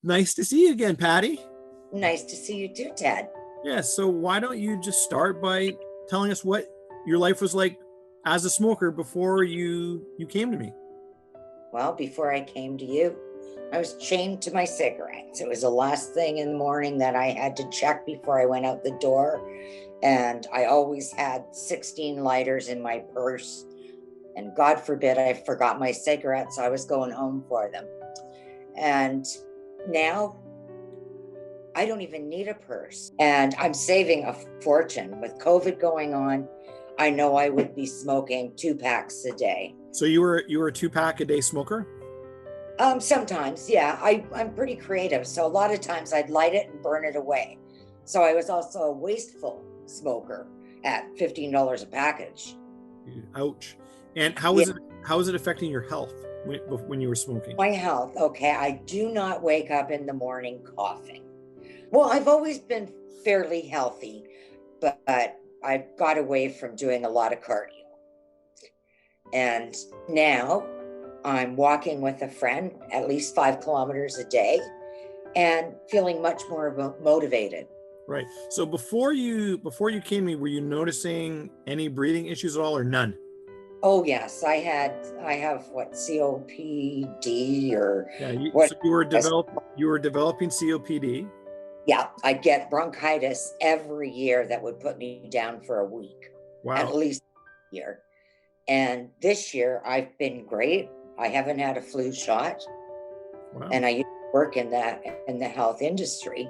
Nice to see you again, Patty. Nice to see you too, Ted. Yeah, so why don't you just start by telling us what your life was like as a smoker before you came to me? Well, before I came to you, I was chained to my cigarettes. It was the last thing in the morning that I had to check before I went out the door. And I always had 16 lighters in my purse. And God forbid I forgot my cigarettes. I was going home for them. And now I don't even need a purse. And I'm saving a fortune. With COVID going on, I know I would be smoking 2 packs a day. So you were a 2-pack a day smoker? Sometimes, yeah. I'm pretty creative. So a lot of times I'd light it and burn it away. So I was also a wasteful smoker at $15 a package. Ouch. And how was it affecting your health when you were smoking? My health, okay. I do not wake up in the morning coughing. Well, I've always been fairly healthy, but I've got away from doing a lot of cardio. And now I'm walking with a friend at least 5 kilometers a day and feeling much more motivated. Right. So before you came to me, were you noticing any breathing issues at all or none? Oh yes, I have what, COPD or so you were developing COPD. Yeah, I get bronchitis every year that would put me down for a week. Wow. At least a year. And this year I've been great. I haven't had a flu shot. Wow. And I used to work in the health industry.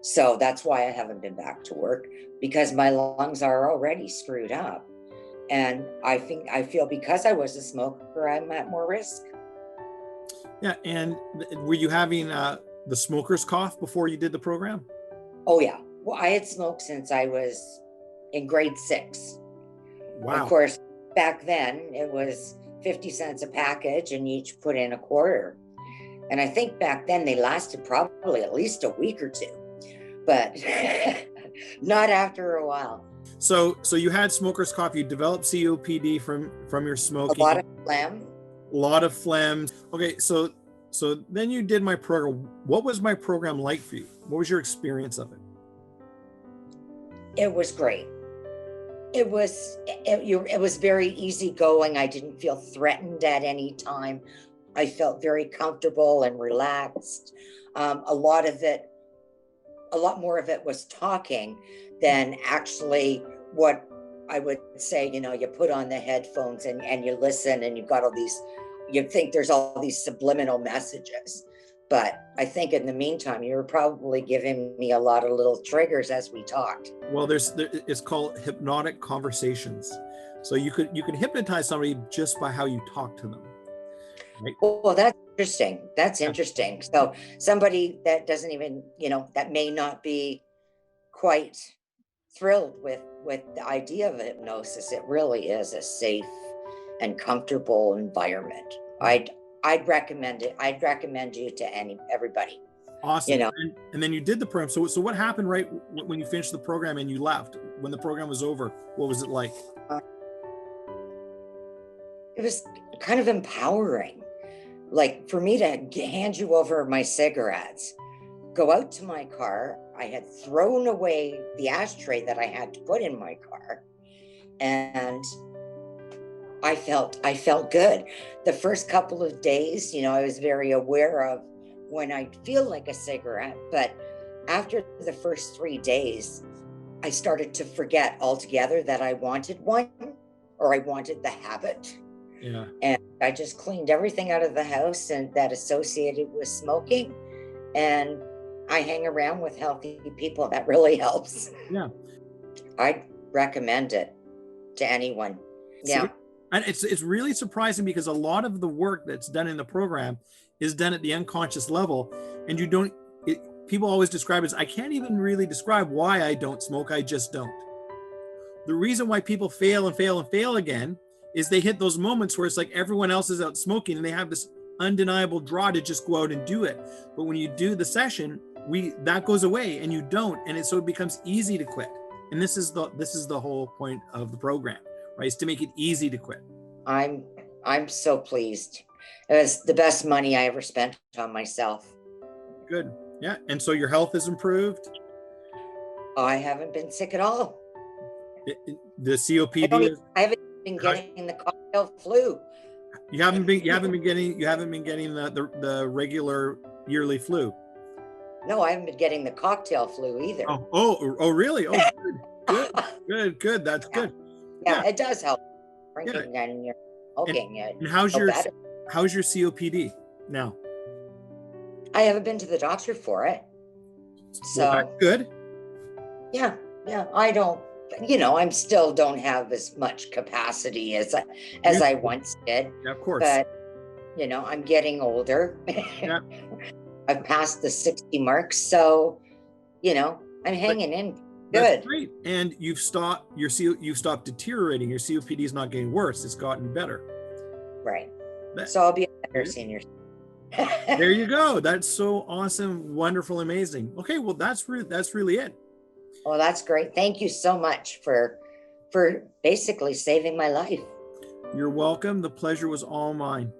So that's why I haven't been back to work, because my lungs are already screwed up. And I feel because I was a smoker, I'm at more risk. Yeah. And were you having the smoker's cough before you did the program? Oh yeah. Well, I had smoked since I was in grade 6. Wow. Of course, back then it was 50 cents a package and you each put in a quarter. And I think back then they lasted probably at least a week or 2, but not after a while. So you had smoker's cough, you developed COPD from your smoking. A lot of phlegm. A lot of phlegm. Okay, so then you did my program. What was my program like for you? What was your experience of it? It was great. It was very easygoing. I didn't feel threatened at any time. I felt very comfortable and relaxed. A lot more of it was talking than actually what I would say. You put on the headphones and you listen, and you've got you think there's all these subliminal messages. But I think in the meantime, you were probably giving me a lot of little triggers as we talked. Well, it's called hypnotic conversations. So you could hypnotize somebody just by how you talk to them. Right? Well, that's interesting. That's interesting. So somebody that doesn't even, that may not be quite thrilled with the idea of hypnosis, it really is a safe and comfortable environment. I'd recommend it. I'd recommend you to everybody. Awesome. And then you did the program. So what happened right when you finished the program and you left? When the program was over, what was it like? It was kind of empowering. Like for me to hand you over my cigarettes, go out to my car. I had thrown away the ashtray that I had to put in my car. And I felt good. The first couple of days, I was very aware of when I feel like a cigarette, but after the first 3 days, I started to forget altogether that I wanted one or I wanted the habit. Yeah. And I just cleaned everything out of the house and that associated with smoking. And I hang around with healthy people. That really helps. Yeah. I'd recommend it to anyone. Yeah. And it's really surprising because a lot of the work that's done in the program is done at the unconscious level. And people always describe it as, I can't even really describe why I don't smoke. I just don't. The reason why people fail and fail and fail again is they hit those moments where it's like everyone else is out smoking and they have this undeniable draw to just go out and do it. But when you do the session, that goes away and you don't. And so it becomes easy to quit. And this is the whole point of the program, right? Is to make it easy to quit. I'm so pleased. It was the best money I ever spent on myself. Good. Yeah. And so your health has improved. I haven't been sick at all. The I COPD is. I haven't been getting the cocktail flu. You haven't been getting the regular yearly flu. No, I haven't been getting the cocktail flu either. Oh, really? Oh, good. That's Yeah. good. Yeah, Yeah. it does help drinking and you're smoking. And how's your COPD now? I haven't been to the doctor for it. Well, that's So good. yeah, I don't, I'm still don't have as much capacity as I once did. Yeah, of course. But I'm getting older. Yeah. I've passed the 60 mark, so I'm hanging in good. That's great. And you've stopped deteriorating. Your COPD is not getting worse. It's gotten better. Right. So I'll be a better senior. There you go. That's so awesome, wonderful, amazing. Okay, well that's really it. Well, that's great. Thank you so much for basically saving my life. You're welcome. The pleasure was all mine.